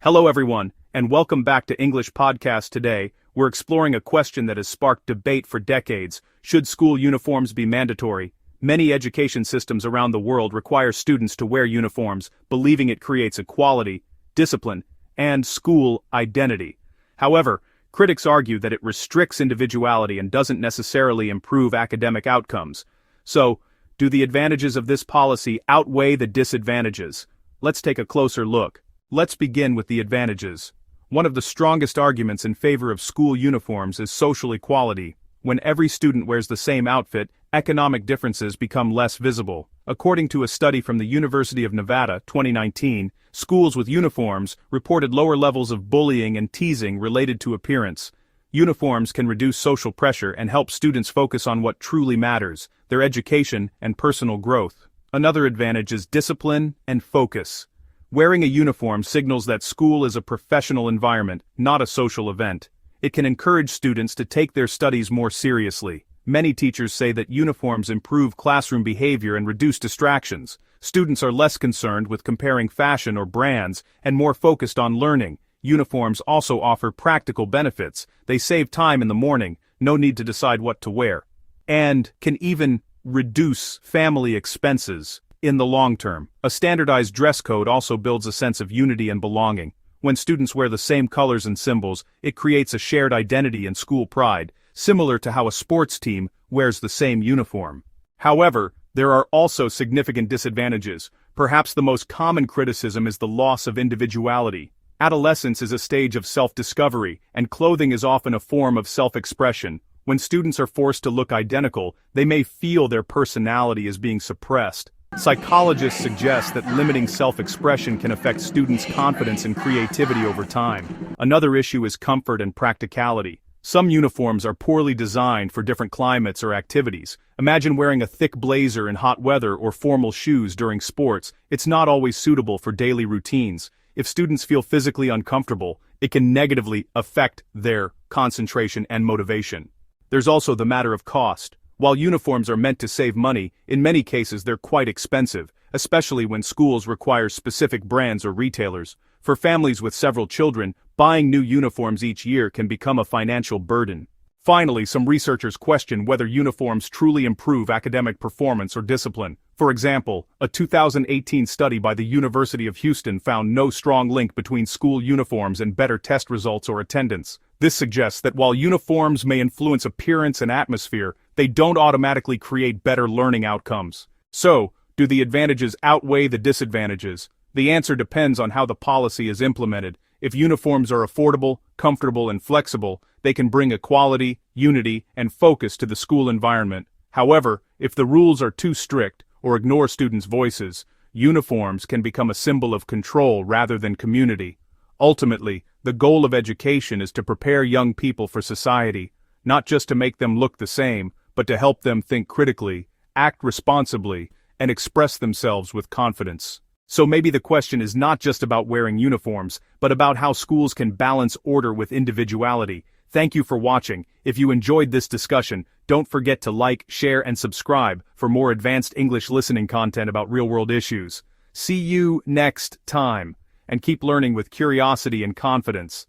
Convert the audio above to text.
Hello everyone, and welcome back to English Podcast. Today, we're exploring a question that has sparked debate for decades. Should school uniforms be mandatory? Many education systems around the world require students to wear uniforms, believing it creates equality, discipline, and school identity. However, critics argue that it restricts individuality and doesn't necessarily improve academic outcomes. So, do the advantages of this policy outweigh the disadvantages? Let's take a closer look. Let's begin with the advantages. One of the strongest arguments in favor of school uniforms is social equality. When every student wears the same outfit, economic differences become less visible. According to a study from the University of Nevada, 2019, schools with uniforms reported lower levels of bullying and teasing related to appearance. Uniforms can reduce social pressure and help students focus on what truly matters, their education and personal growth. Another advantage is discipline and focus. Wearing a uniform signals that school is a professional environment, not a social event. It can encourage students to take their studies more seriously. Many teachers say that uniforms improve classroom behavior and reduce distractions. Students are less concerned with comparing fashion or brands and more focused on learning. Uniforms also offer practical benefits. They save time in the morning, no need to decide what to wear, and can even reduce family expenses. In the long term, a standardized dress code also builds a sense of unity and belonging. When students wear the same colors and symbols, it creates a shared identity and school pride, similar to how a sports team wears the same uniform. However, there are also significant disadvantages. Perhaps the most common criticism is the loss of individuality. Adolescence is a stage of self-discovery, and clothing is often a form of self-expression. When students are forced to look identical, they may feel their personality is being suppressed. Psychologists suggest that limiting self-expression can affect students' confidence and creativity over time. Another issue is comfort and practicality. Some uniforms are poorly designed for different climates or activities. Imagine wearing a thick blazer in hot weather or formal shoes during sports. It's not always suitable for daily routines. If students feel physically uncomfortable, it can negatively affect their concentration and motivation. There's also the matter of cost. While uniforms are meant to save money, in many cases they're quite expensive, especially when schools require specific brands or retailers. For families with several children, buying new uniforms each year can become a financial burden. Finally, some researchers question whether uniforms truly improve academic performance or discipline. For example, a 2018 study by the University of Houston found no strong link between school uniforms and better test results or attendance. This suggests that while uniforms may influence appearance and atmosphere, they don't automatically create better learning outcomes. So, do the advantages outweigh the disadvantages? The answer depends on how the policy is implemented. If uniforms are affordable, comfortable, and flexible, they can bring equality, unity, and focus to the school environment. However, if the rules are too strict or ignore students' voices, uniforms can become a symbol of control rather than community. Ultimately, the goal of education is to prepare young people for society, not just to make them look the same, but to help them think critically, act responsibly, and express themselves with confidence. So maybe the question is not just about wearing uniforms, but about how schools can balance order with individuality. Thank you for watching. If you enjoyed this discussion, don't forget to like, share, and subscribe for more advanced English listening content about real-world issues. See you next time, and keep learning with curiosity and confidence.